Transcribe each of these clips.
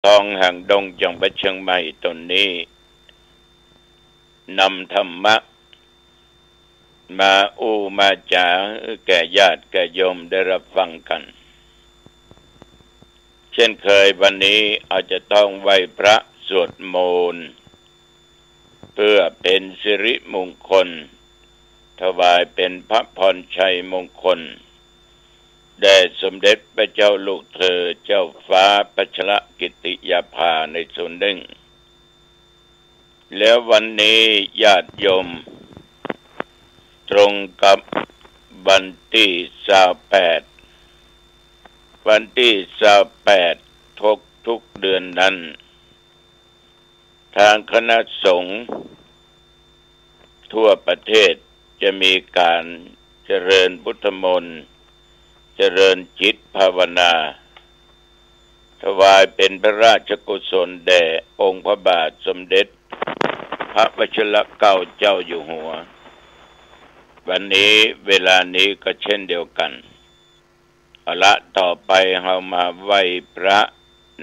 ทองแห่งดงจังหวัดเชียงใหม่ตนนี้นำธรรมะมามาจาแก่ญาติแก่โยมได้รับฟังกันเช่นเคยวันนี้อาจจะต้องไหว้พระสวดมนต์เพื่อเป็นสิริมงคลถวายเป็นพระพรชัยมงคลแด่สมเด็จพระเจ้าลูกเธอเจ้าฟ้าพัชรกิติยาภาในส่วนหนึ่งแล้ววันนี้ญาติโยมตรงกับวันที่28วันที่28ทุกเดือนนั้นทางคณะสงฆ์ทั่วประเทศจะมีการเจริญพุทธมนต์เจริญจิตภาวนาถวายเป็นพระราชกุศลแด่องค์พระบาทสมเด็จพระวชิรเกล้าเจ้าอยู่หัววันนี้เวลานี้ก็เช่นเดียวกันเอาละต่อไปเรามาไหว้พระ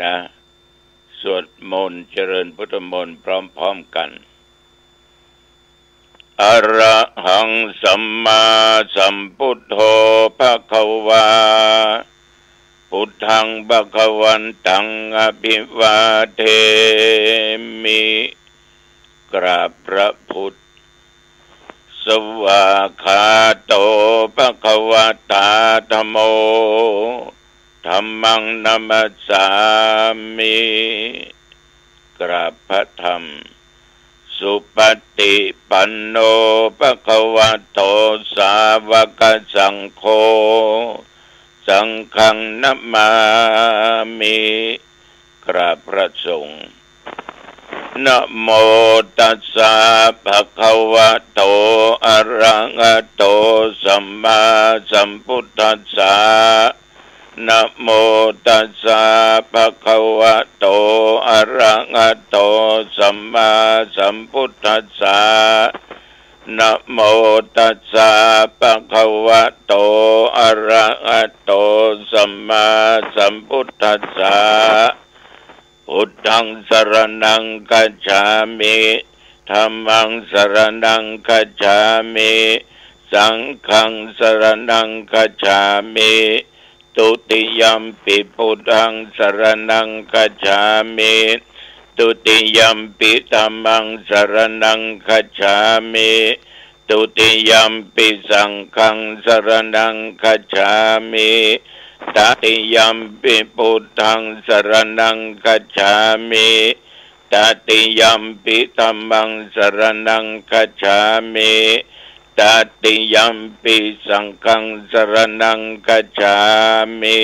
นะสวดมนต์เจริญพุทธมนต์พร้อมๆกันอะระหังสัมมาสัมพุทโธภคะวาพุทธังภคะวันตังอภิวาเทมิกราบพระพุทธสวากขาโตภคะวตาธัมโมธัมมังนัมสสามิกราบพระธรรมสุปฏิปันโนภควโตสาวกสังโฆสังฆังนัมมามิกราบพระสงฆ์นะโมตัสสะภะคะวะโตอะระหะโตสัมมาสัมพุทธัสสะนะโมตัสสะภะคะวะโตอะระหะโตสัมมาสัมพุทธัสสะนะโมตัสสะภะคะวะโตอะระหะโตสัมมาสัมพุทธัสสะพุทธังสรณังคัจฉามิธัมมังสรณังคัจฉามิสังฆังสรณังคัจฉามิตุติยัมปิพุทธังสรณังคัจฉามิตุติยัมปิธัมมังสรณังคัจฉามิตุติยัมปิสังฆังสรณังคัจฉามิตติยัมปิพุทธังสรณังคัจฉามิตติยัมปิธัมมังสรณังคัจฉามิตติยัมปิสังฆังสรณังคัจฉามิ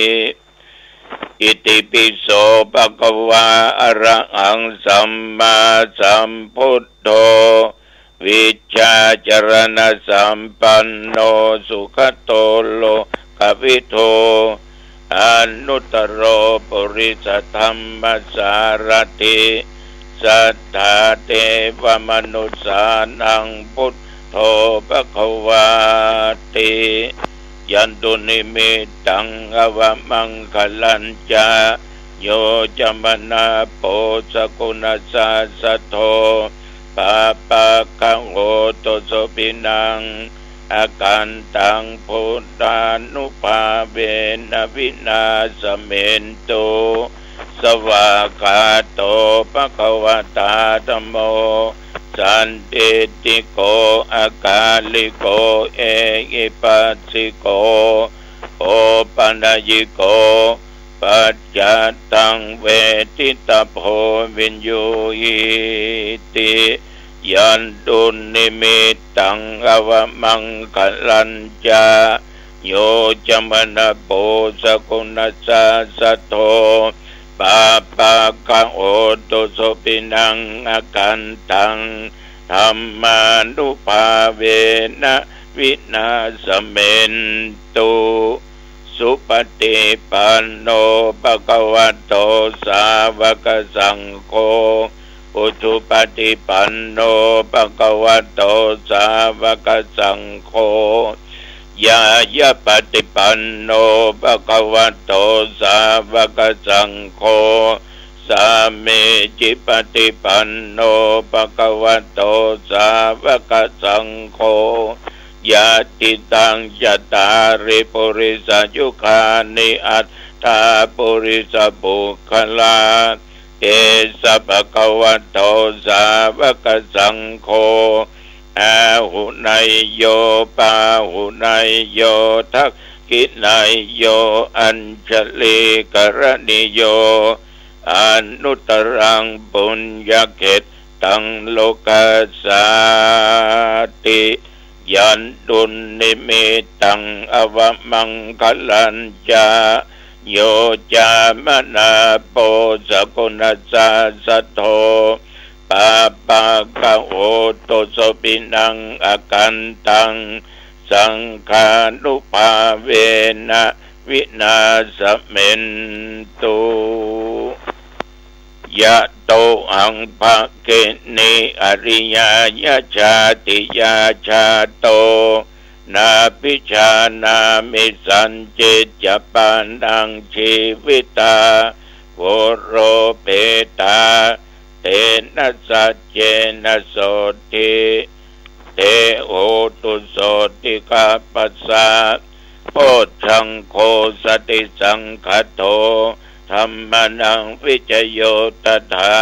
อิติปิโสภะคะวะอะระหังสัมมาสัมพุทโธวิชชาจรณะสัมปันโนสุขโตโลกวิโทอนุตตโรปุริสธรรมสารถิสัทธาเทวมนุสสานังพุทโธภควาติยันตุนิมิตังอวมังคลัญจาโยจมนาโปสกุณสาสโทปาปะคังโหตโสปินังอาการตังพุทธานุภาเวนะวินาสเมนโตสวากขาโตภควตาธัมโมสันติติโกอากาลิโกเอหิปัสสิโกโอปัญญิโกปัจจตังเวทิตาโพวินโยหิติยันตุนิมิตังอวมังคลัญจาโยจมนะโปสกุณสาสโทปาปะคะโอตุโสปินังอากันตังธัมมานุภาเวนะวินาสเมนตุสุปฏิปันโนภะคะวะโตสาวกสังโฆอุชุปฏิปันโนภะคะวะโตสาวกสังโฆยายะปฏิปันโนภะคะวะโตสาวกสังโฆ สามีจิปฏิปันโนภะคะวะโตสาวกสังโฆยะติตังจัตตาริปุริสยุคานิอัตถาปุริสบุคคลาเอสะภะคะวะโตสาวกสังโฆอาหุนายโยปาหุนายโยทักขินายโยอัญชลีกรณิโยอนุตรังปุญญเขตตังโลกัสสาติยันตุนิมิตังอวมังคลัญจาโยจามนาโปสกุณสัสสโทปาปะกะโหตุสปินังอากันตังสังฆานุภาเวนะวินาศเมนตุยะโตหังภะเกนิอริยญาชาติยาชาโตนาปิชานามิสันจิตจปานังชีวิตาโวโรเปตาเตนะสัจเจนะโสติเตโหตุโสติกาปัสสะโพชังโคสติสังคโตธัมมานังวิจโยตถา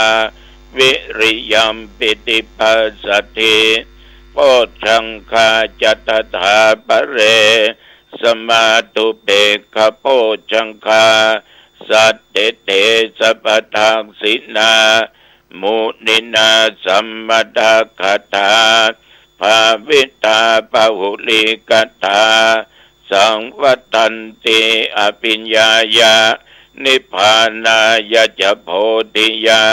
วิริยัมปิติปัสสติโพชังคาจัตถาปะเรสมาตุเปกขโพชังคาสัตเตเตสัพทังสินามุนินาสัมมตาคตาภาวิตาปะหุลิกตาสังวัตันติอภิญญายานิพพานายะจะโพธิยา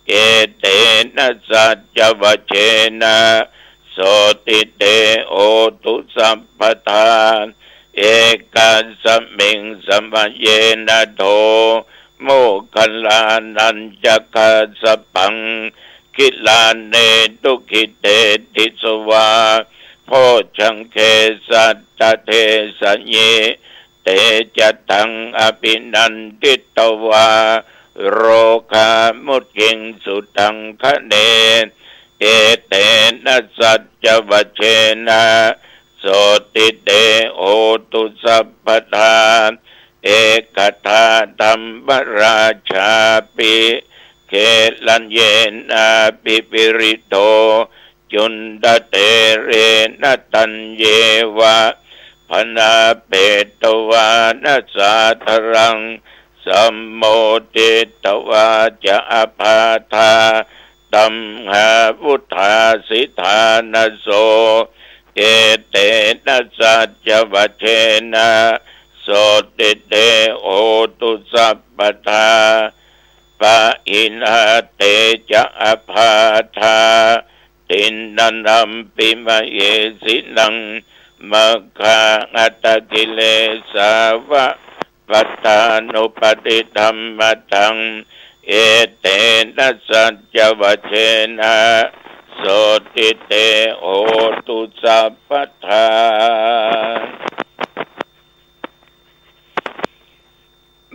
เอเตนะสัจจวัชเชนะโสติเตโอตุสัมปทาเอกัสสมิงสัมปเยนะโทโมคัลลานัญจกัสสปังกิลาเนตุขิเตติสวาโพชังเคสัตตเทสัญเยเตจัตตังอภินันติตวาโรคามุขิงสุตังคะเนเอเตนะสัจจวัชเชนะโสติเตโอตุสัพพทาเอกทาธัมมราชาปิเขลัญเยนะปิปิริโตจุนดเตเรนะตัญเยวะพนาเปตวานะสาธรังสัมโมติตวาจะอภาธาตัมหาวุธาสิธานโสเอเตนะสัจจวัชเชนะโสติเตโอตุสัพพทาปะอินาเตจะอภาธาตินนันตัมปิมะเยสินังมัคคะอัตตกิเลสาวะปัตตานุปติธัมมตังเอเตนะสัจจวัชเชนะโสติเตโอตุสัพพทา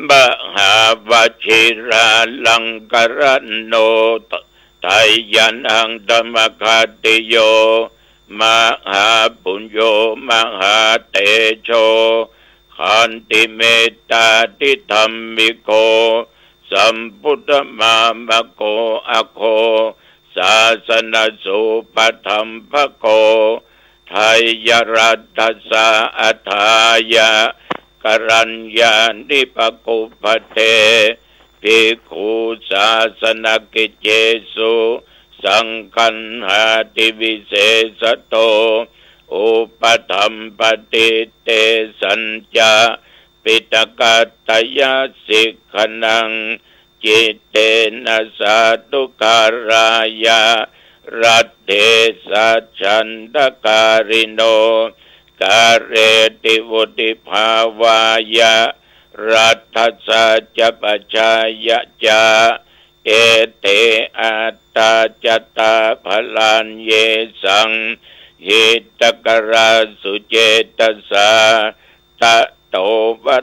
มหาวชิราลังกรันโนไทยันังธรรมคติโยมหาปุญโยมหาเตโชขันติเมตตาติธรรมิโกสัมพุทธมามะโกอโคศาสนสุปธัมภโกไทยรัตสะอัฏฐายะกรัญญานิปกุปเทภิกขุศาสนกิจเจสุสังคันหาติวิเศษโตอุปธัมปติเตสัญจาปิตกัตตยสิกขนังจิตเตนะสาธุการายะรัตเถสัจฉันตการิโนกาเรติวุติภาวายะรัตถสัจจปัจจายะจาเอเตอัตตาจตาพลันเยสังหิตกราสุเจตสาตะโตวัฏ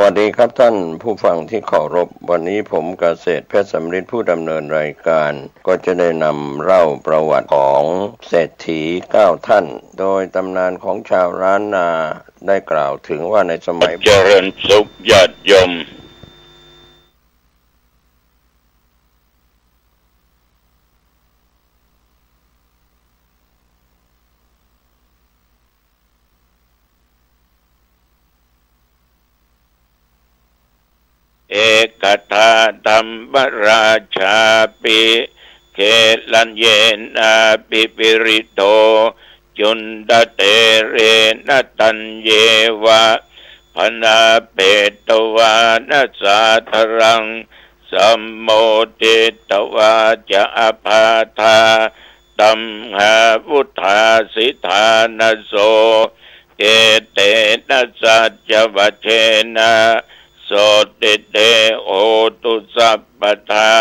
วัสดีครับท่านผู้ฟังที่เคารพวันนี้ผมเกษตรเพชรสำริดผู้ดำเนินรายการก็จะได้นำเล่าประวัติของเศรษฐี9ท่านโดยตำนานของชาวล้านนาได้กล่าวถึงว่าในสมัยเจริญสุขญาติโยมเอกทาธรรมราชาปิเขลัญเยนาปิปิริโตจุนดาเตเรนตัญเยวะพนาเปตวานาสาธรังสัมโมติตวาจะอภาธาตัมหาวุธาสิธานโสเกเตนะสัจจวัชเชนะโสติเตโอตุสัพพทา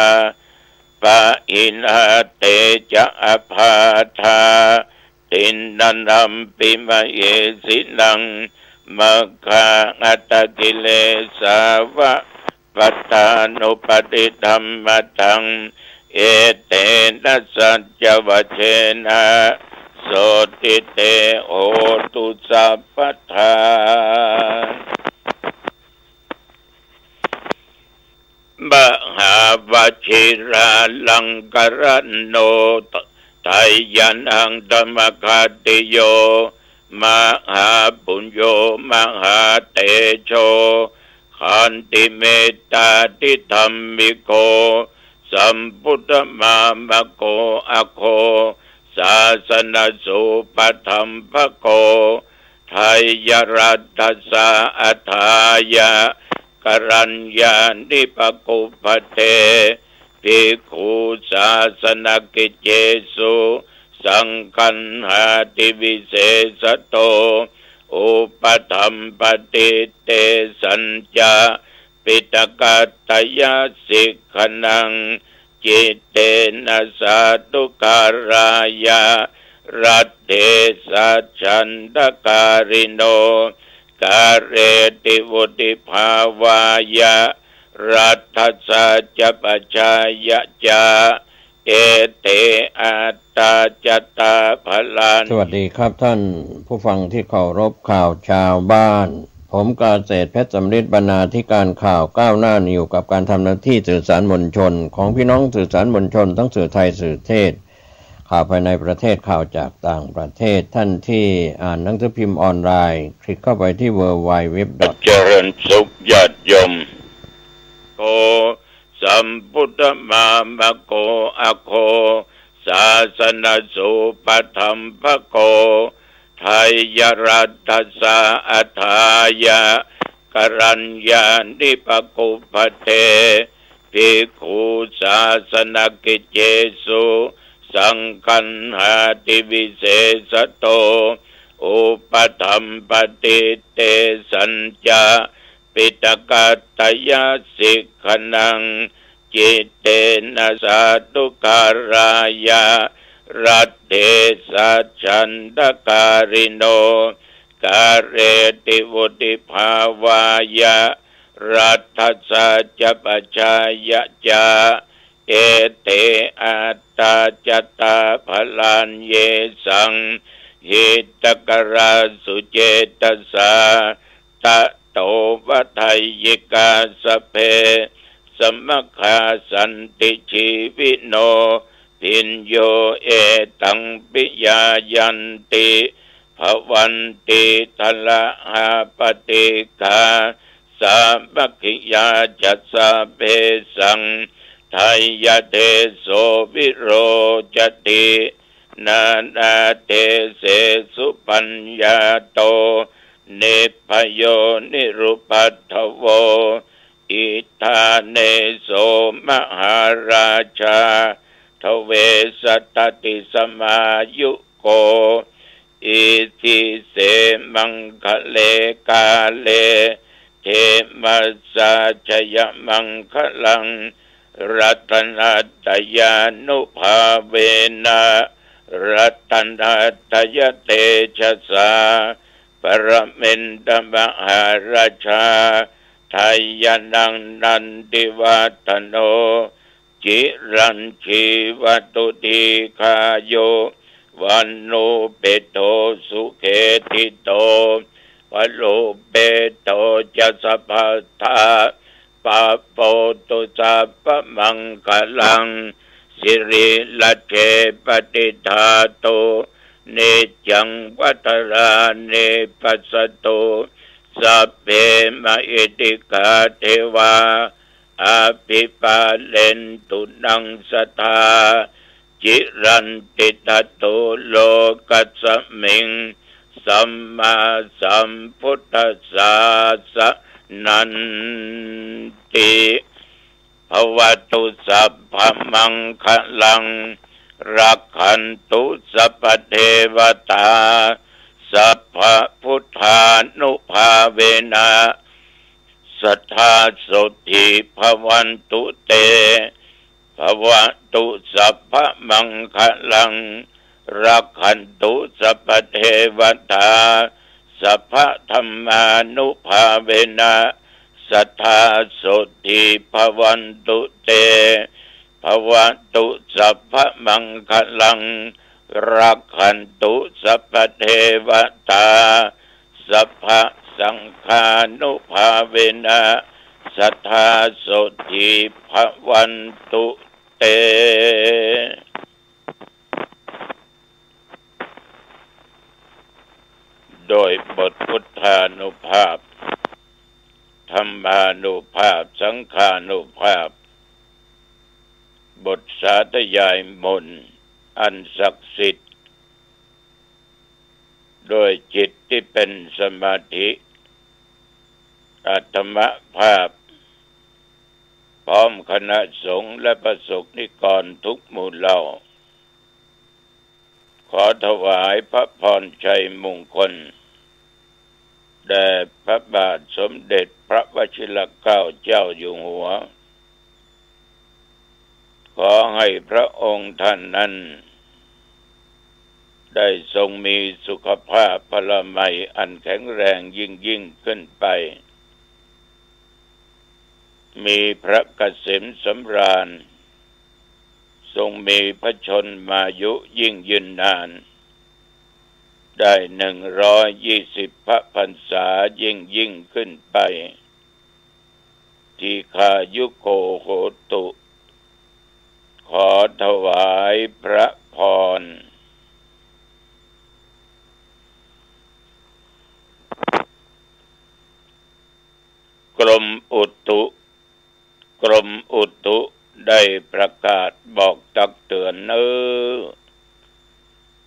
ปะอินาเตจะอภาธาตินนันทัมปิมะเยสินังมัคคะอัตตกิเลสาวะปัตตานุปติธัมมตังเอเตนะสัจจวัชเชนะโสติเตโอตุสัพพทามหาวชิราลังกรโนไทยันังธรรมคติโยมหาปุญโยมหาเตโชขันติเมตตาทิธรรมิโกสัมพุทธมามะโกอโคศาสนสุปธัมภโกไทยรัตถสาอัฏฐายะกรัญญานิปกุปเทภิกขุศาสนกิจเจสุสังคันหาติวิเศษโตอุปธัมปติเตสัญจาปิตกัตตยสิกขนังจิตเตนะสาธุการายะรัตเตสัจฉันตการิโนกาเรติวุติภาวายะรัตถสัจจปัจจายะจาเอเตอัตตาจตาพลันสวัสดีครับท่านผู้ฟังที่เคารพข่าวชาวบ้านผมเกษตรเพชรสำริดบรรณาธิการข่าวก้าวหน้าอยู่กับการทำหน้าที่สื่อสารมวลชนของพี่น้องสื่อสารมวลชนทั้งสื่อไทยสื่อเทศข่าวภายในประเทศข่าวจากต่างประเทศท่านที่อ่านหนังสือพิมพ์ออนไลน์คลิกเข้าไปที่ www. เจริญสุขญาติโยมโกสัมพุทธมามะโกอโคศาสนสุปธัมภโกไทยรัตถสาอัฏฐายะกรัญญานิปกุปเทภิกขุศาสนกิจเจสุสังคันหาติวิเศษโตอุปธัมปติเตสัญจาปิตกัตตยสิกขนังจิตเตนะสาธุการายะรัตเตสัจฉันตการิโนกาเรติวุติภาวายะรัตถสัจจปัจจายะจาเอเตอัตตาจตาพลันเยสังหิตกราสุเจตสาตะโตวัฏยิกาสเพสมคาสันติชีวิโนพินโยเอตังปิยายันติภวันติทละหาปติกาสามัคคิยาจัสสะเพสังไทยเทโสวิโรจตินานาเตเสสุปัญญาโตเนพโยนิรุปัฏฐโวอิทาเนโสมหาราชาทเวสัตติสมายุโกอิทิเสมังคะเลกาเลเทมัสสะชยมังคะลังรัตนัตยานุภาเวนะรัตนัตยเตชะสาปรเมนตมหาราชาไท ทายนังนันติวัตโนจิรัญชีวัตุติคาโยวันโนเปโตสุเขติโตปโลเปโตจะสัพพทาปะโปตุสัพพมังคลังสิริละเจปฏิทาโตเนจังวัตราเนปัสสโตสัพเพมะเอติกาเทวาอาภิปาเลนตุนังสัทธาจิรันติตัตโตโลกัสสมิงสัมมาสัมพุทธัสสะสะนันติภวตุสัพพมังคลังรักขันตุสัพพเทวตาสัพพพุทธานุภาเวนะสัทธาโสติภวันตุเตภวตุสัพพมังคลังรักขันตุสัพพเทวตาสัพพธัมมานุภาเวนะสัทธาโสติภวันตุเตภวตุสัพพมังคลังรักขันตุสัพพเทวตาสัพพสังฆานุภาเวนะสัทธาโสติภวันตุเตโดยบทพุทธานุภาพธรรมานุภาพสังฆานุภาพบทสาธยายมนต์อันศักดิ์สิทธิ์โดยจิตที่เป็นสมาธิอาตมภาพพร้อมคณะสงฆ์และประสบนิกรทุกหมู่เหล่าขอถวายพระพรชัยมงคลแด่พระบาทสมเด็จพระวชิรเกล้าเจ้าอยู่หัวขอให้พระองค์ท่านนั้นได้ทรงมีสุขภาพพลามัยอันแข็งแรงยิ่งขึ้นไปมีพระเกษมสำราญทรงมีพระชนมายุยิ่งยืนนานได้120 พระพรรษายิ่งขึ้นไปทีฆายุโกโหตุขอถวายพระพรกรมอุตุได้ประกาศบอกตักเตือน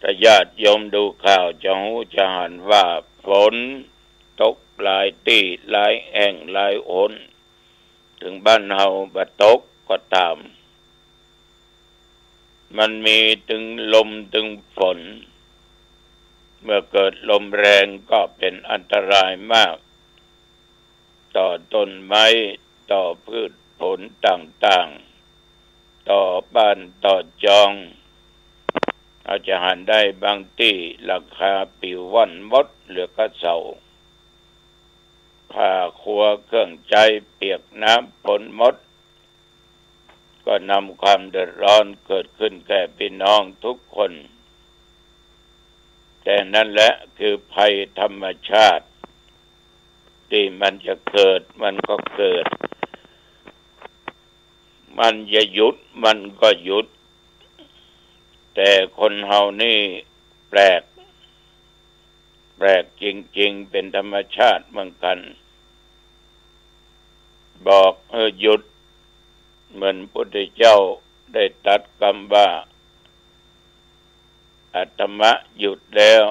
ถ้าญาติโยมดูข่าวจะหูจะหันว่าฝนตกหลายที่หลายแห่งหลายหนถึงบ้านเฮาบ่ตกก็ตามมันมีถึงลมถึงฝนเมื่อเกิดลมแรงก็เป็นอันตรายมากต่อต้นไม้ต่อพืชผลต่างๆต่อบ้านต่อจองอาจจะหันได้บางที่ราคาปิวว่อนมดเหลือกระเสาผ้าครัวเครื่องใจเปียกน้ำปนมดก็นำความเดือดร้อนเกิดขึ้นแก่พี่น้องทุกคนแต่นั่นแหละคือภัยธรรมชาติที่มันจะเกิดมันก็เกิดมันจะหยุดมันก็หยุดแต่คนเฮานี่แปลกจริงๆเป็นธรรมชาติเหมือนกันบอกหยุดเหมือนพุทธเจ้าได้ตรัสคำว่าอาตมะหยุดแล้ว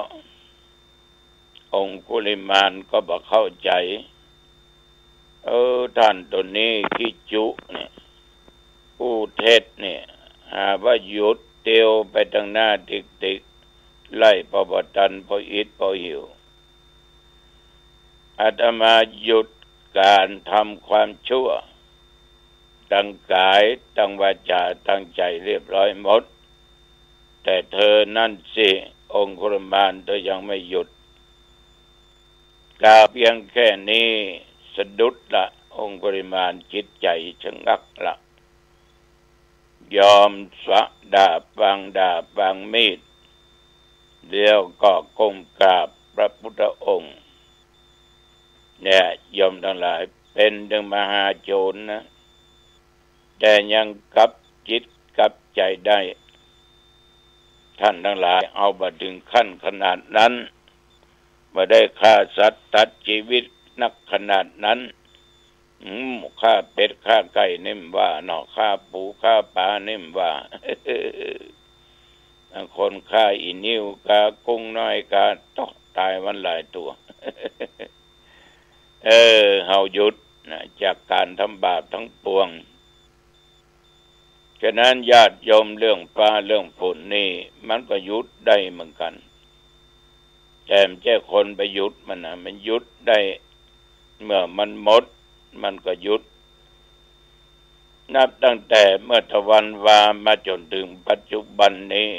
องคุลิมานก็บอกเข้าใจท่านตัวนี้คิจุเนี่ยผู้เทศเนี่ยหาว่าหยุดเตียวไปทางหน้าติกไล่พอบตันพออิดพอหิวอาตมาหยุดการทำความชั่วตั้งกายตั้งวาจาตั้งใจเรียบร้อยหมดแต่เธอนั่นสิองคุลิมานเธอยังไม่หยุดกล่าวเพียงแค่นี้สะดุดละ องค์ปริมาณจิตใจชะงักละยอมสวะดาบวางมีดแล้วก็ก้มกราบพระพุทธองค์เนี่ยยอมทั้งหลายเป็นถึงมหาโจรนะแต่ยังกลับจิตกลับใจได้ท่านทั้งหลายเอามาถึงขั้นขนาดนั้นมาได้ฆ่าสัตว์ตัดชีวิตนักขนาดนั้นฆ่าเป็ดฆ่าไก่นิ่มว่าหนอฆ่าปูฆ่าปลานิ่มว่าคนฆ่าอีนิ้วกากุ้งน้อยกาตายวันหลายตัวเฮาหยุดนะจากการทำบาปทั้งปวงฉะนั้นญาติโยมเรื่องฟ้าเรื่องฝนนี่มันก็หยุดได้เหมือนกันแต่ไม่ใช่คนไปหยุดมันนะมันหยุดได้เมื่อมันหมดมันก็หยุดนับตั้งแต่เมื่อตะวันวามาจนถึงปัจจุบันนี้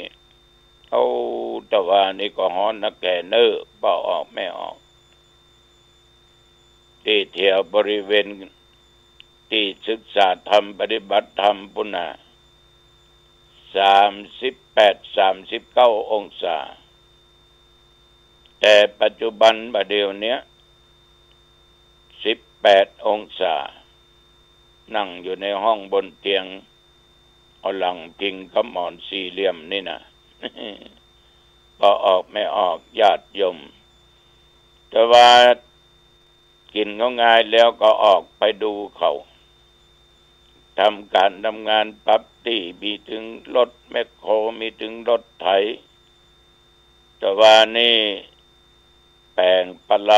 ตะวันนี่ก็ฮ้อนนักแก่เน้อเป่าออกไม่ออกที่แถวบริเวณที่ศึกษาธรรมปฏิบัติธรรมปุณณะ38-39 องศาแต่ปัจจุบันบัดเดี๋ยวนี้18 องศานั่งอยู่ในห้องบนเตียงเอาหลังพิงกับหมอนสี่เหลี่ยมนี่นะก็ออกไม่ออกญาติโยมแต่ว่ากินก็ง่ายแล้วก็ออกไปดูเขาทำการทำงานปรับที่มีถึงรถแมคโครมีถึงรถไถแต่ว่านี่แปลงปล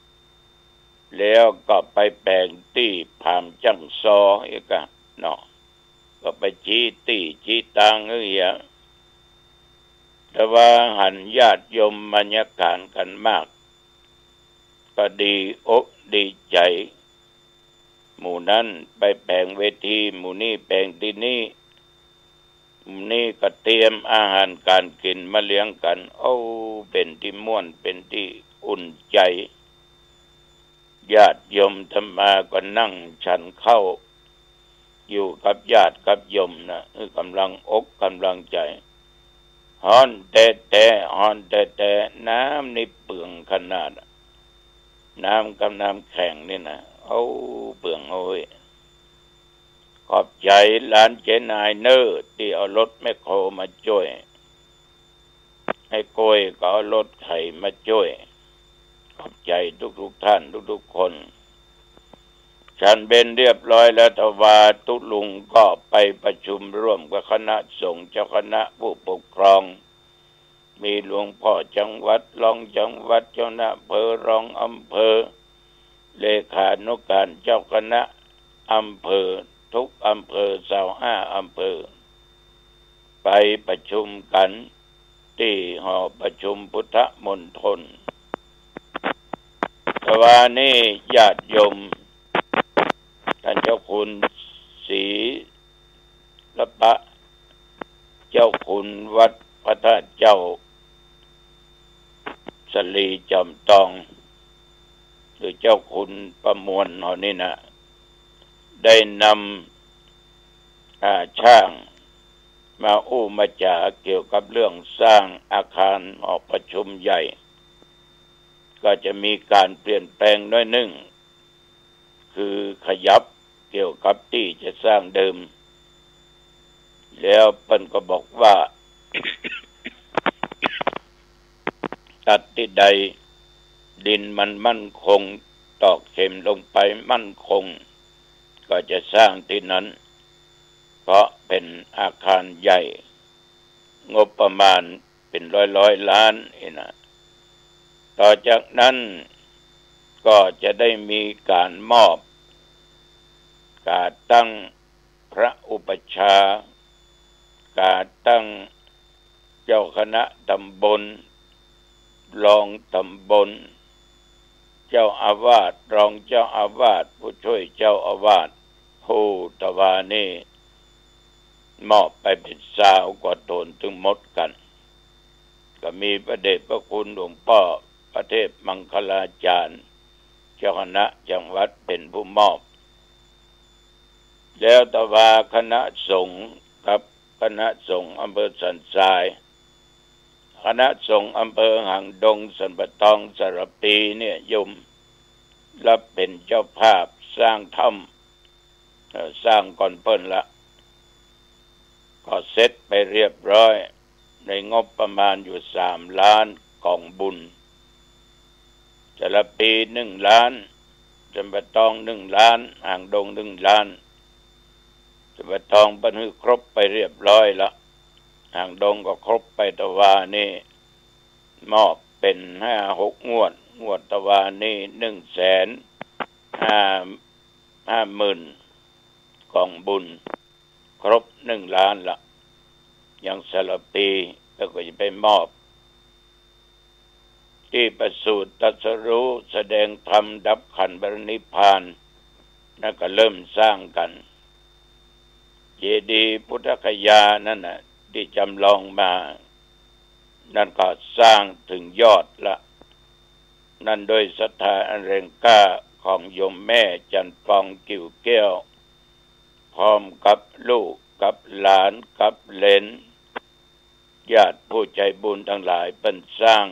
ำแล้วก็ไปแปลงที่ผามจังซออีกอะเนาะก็ไปชี้ตีชี้ตางแต่ว่าหันญาติโยมบรรยากาศกันมากก็ดีอกดีใจหมู่นั้นไปแปลงเวทีหมู่นี้แปลงที่นี่หมู่นี้ก็เตรียมอาหารการกินมาเลี้ยงกันเป็นที่ม่วนเป็นที่อุ่นใจญาติโยมธรรมาก็นั่งฉันเข้าอยู่กับญาติกับโยมนะกำลังอกกำลังใจฮ้อนแต่ฮ้อนแต่น้ำนี่เปลืองขนาดน้ำกับน้ำแข็งนี่นะเปลืองขอบใจหลานเจนายเนอร์ที่เอารถแมคโครมาช่วยให้โกยก็เอารถไถมาช่วยขอบใจทุกท่านทุกคนฉันเบนเรียบร้อยแล้วทว่าทุกลุงก็ไปประชุมร่วมกับคณะสงฆ์เจ้าคณะผู้ปกครองมีหลวงพ่อจังหวัดรองจังหวัดเจ้าหน้าอำเภอรองอำเภอเลขานุการเจ้าคณะอำเภอทุกอำเภอ25 อำเภอไปประชุมกันที่หอประชุมพุทธมณฑลแต่ว่านี่ญาติโยมท่านเจ้าคุณศรีละปะเจ้าคุณวัดพระธาตุเจ้าสลีจอมตองหรือเจ้าคุณประมวลเฮานี่นะได้นำช่างมามาจาเกี่ยวกับเรื่องสร้างอาคารหอประชุมใหญ่ก็จะมีการเปลี่ยนแปลงน้อยหนึ่งคือขยับเกี่ยวกับที่จะสร้างเดิมแล้วเพิ่นก็บอกว่า ตัดที่ใดดินมันมั่นคงตอกเข็มลงไปมั่นคงก็จะสร้างที่นั้นเพราะเป็นอาคารใหญ่งบประมาณเป็นร้อยล้านนะต่อจากนั้นก็จะได้มีการมอบการตั้งพระอุปัชฌาย์การตั้งเจ้าคณะตำบลรองตำบลเจ้าอาวาสรองเจ้าอาวาสผู้ช่วยเจ้าอาวาสตะวานี่มอบไปเป็น20 กว่าตนถึงหมดกันก็มีพระเดชพระคุณหลวงพ่อพระเทพมังคลาจารย์เจ้าคณะจังหวัดเป็นผู้มอบ แล้วแต่ว่าคณะสงฆ์กับคณะสงฆ์อำเภอสันทรายคณะสงฆ์อำเภอหางดงสันปะตองสระปีเนี่ยยมรับเป็นเจ้าภาพสร้างถ้ำสร้างก่อนเพิ่นละก็เสร็จไปเรียบร้อยในงบประมาณอยู่3 ล้านกองบุญสระปี1 ล้านสันปะตอง1 ล้านหางดง1 ล้านสันปะตองเพิ่นครบไปเรียบร้อยละหางดงก็ครบไปตะวานี่มอบเป็น5-6 งวดตะวานี่150,000กองบุญครบ1 ล้านละยังสระปีแล้วก็จะไปมอบที่ประสูติตรัสรู้แสดงธรรมดับขันธ์ปรินิพพานนั่นก็เริ่มสร้างกันเจดีย์พุทธคยานั่นน่ะที่จำลองมานั่นก็สร้างถึงยอดละนั่นโดยศรัทธาอันแรงกล้าของโยมแม่จันปองกิ่วแก้วพร้อมกับลูกกับหลานกับเหลนญาติผู้ใจบุญทั้งหลายเป็นสร้าง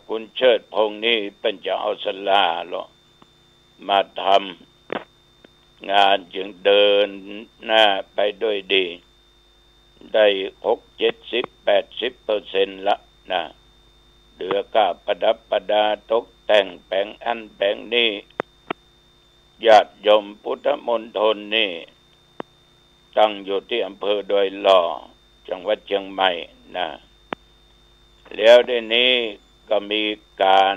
คุณเชิดพงษ์นี่เป็นจะเอาศาลาหรอมาทำงานจึงเดินหน้าไปด้วยดีได้60-70-80%ละนะเหลือก็ประดับประดาตกแต่งแปลงอันแปลงนี้ญาติโยมพุทธมณฑลนี่ตั้งอยู่ที่อำเภอดอยหล่อจังหวัดเชียงใหม่นะแล้วในนี้ก็มีการ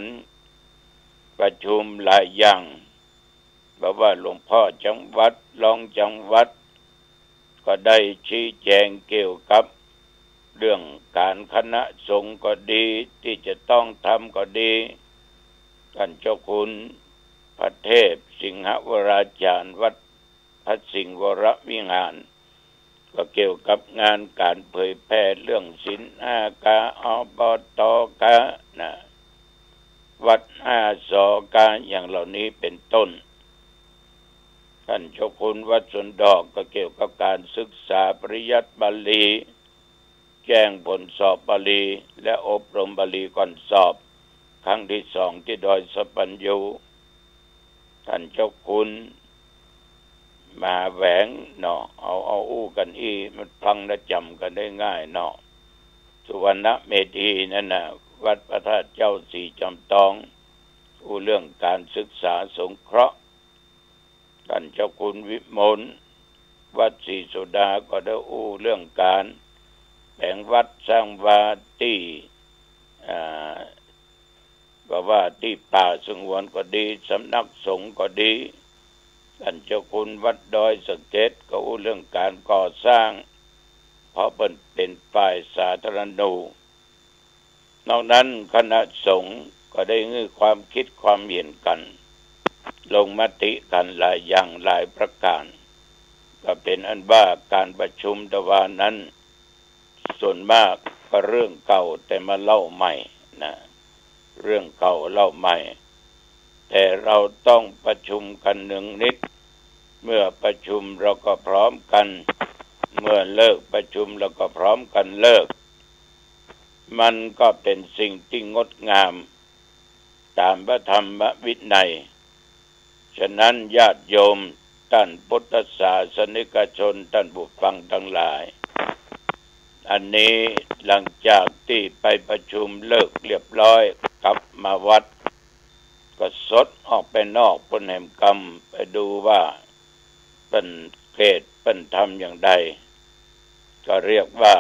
ประชุมหลายอย่างบอกว่าหลวงพ่อจังหวัดรองจังหวัดก็ได้ชี้แจงเกี่ยวกับเรื่องการคณะสงฆ์ก็ดีที่จะต้องทำก็ดีท่านเจ้าคุณพระเทพสิงหวราจารย์วัดพระสิงห์วรวิหารก็เกี่ยวกับงานการเผยแพร่เรื่องศีล5 กาอบตกานะวัด5 สกาอย่างเหล่านี้เป็นต้นท่านเจ้าคุณวัดสวนดอกก็เกี่ยวกับการศึกษาปริยัติบาลีแจ้งผลสอบบาลีและอบรมบาลีก่อนสอบครั้งที่2ที่ดอยสปัญญูท่านเจ้าคุณมาแหวงเนาะเอาอู้กันมันฟังและจำกันได้ง่ายเนาะสุวรรณเมธีนั่นน่ะวัดพระธาตุเจ้าสีจอมทองอู้เรื่องการศึกษาสงเคราะห์ท่านเจ้าคุณวิมลวัดศรีสุดาก็ได้อู้เรื่องการแบ่งวัดสร้างวาที่ก็ว่าที่ป่าสงวนก็ดีสำนักสงฆ์ก็ดีท่านเจ้าคุณวัดดอยสะเก็ดก็อู้เรื่องการก่อสร้างเพราะเป็นฝ่ายสาธารณูนอกนั้นคณะสงฆ์ก็ได้งื่อความคิดความเห็นกันลงมติกันหลายอย่างหลายประการก็เป็นอันว่าการประชุมตะวันนั้นส่วนมากก็เรื่องเก่าแต่มาเล่าใหม่นะเรื่องเก่าเล่าใหม่แต่เราต้องประชุมกันหนึ่งนิดเมื่อประชุมเราก็พร้อมกันเมื่อเลิกประชุมเราก็พร้อมกันเลิกมันก็เป็นสิ่งที่งดงามตามพระธรรมวินัยฉะนั้นญาติโยมท่านพุทธศาสนิกชนท่านผู้ฟังทั้งหลายอันนี้หลังจากที่ไปประชุมเลิกเรียบร้อยกลับมาวัดก็สดออกไปนอกปนแห่มกรรมไปดูว่าเป็นเกตเป็นทำอย่างใดก็เรียกว่า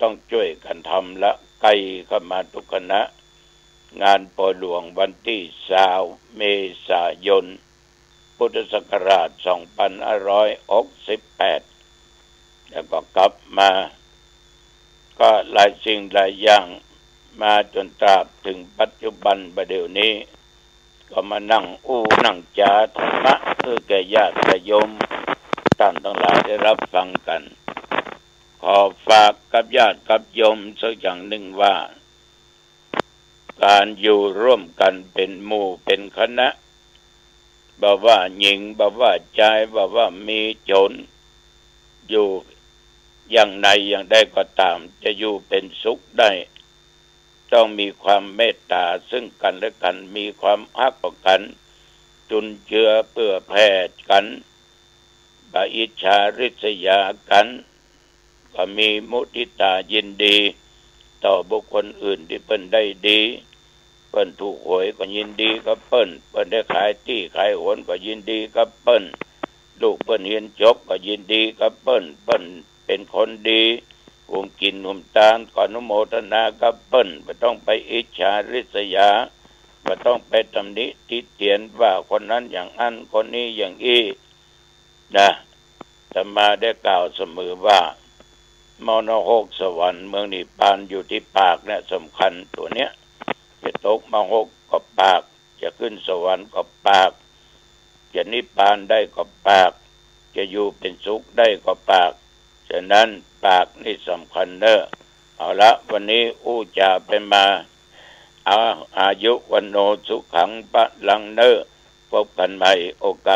ต้องช่วยกันทำละไกลเข้ามาทุกคณะงานปอหลวงวันที่20 เมษายนพุทธศักราช2568แล้วก็กลับมาก็หลายสิ่งหลายอย่างมาจนตราบถึงปัจจุบันประเดี๋ยวนี้ก็มานั่งนั่งจาธรรมะแก่ญาติโยมท่านทั้งหลายได้รับฟังกันขอฝากกับญาติกับโยมสักอย่างหนึ่งว่าการอยู่ร่วมกันเป็นหมู่เป็นคณะบ บอกว่าหญิงบอกว่าชายบอกว่ามีจนอยู่อย่างใดอย่างใดก็ตามจะอยู่เป็นสุขได้ต้องมีความเมตตาซึ่งกันและกันมีความฮักต่อกันจุนเจือเพื่อแผ่กันบาอิจฉาริษยากันก็มีมุทิตายินดีต่อบุคคลอื่นที่เพิ่นได้ดีเพิ่นถูกหวยก็ยินดีกับเพิ่นได้ขายที่ขายหนก็ยินดีกับเพิ่นลูกเพิ่นเรียนจบก็ยินดีกับเพิ่นเป็นคนดีหุมกินหุมตาลก็อนุโมทนากับเพิ่นไม่ต้องไปอิจฉาริษยาไม่ต้องไปตำหนิติเตียนว่าคนนั้นอย่างนั้นคนนี้อย่างอี้นะอาตมาได้กล่าวเสมอว่ามรณะสวรรค์เมืองนิพพานอยู่ที่ปากเนี่ยสำคัญตัวเนี้ยจะตกมรณะก็ปากจะขึ้นสวรรค์ก็ปากจะนิพพานได้ก็ปากจะอยู่เป็นสุขได้ก็ปากฉะนั้นปากนี่สำคัญเนอะเอาละวันนี้อู้จาไปมาอายุวันโนสุขังปะลังเนอะพบกันใหม่โอกาส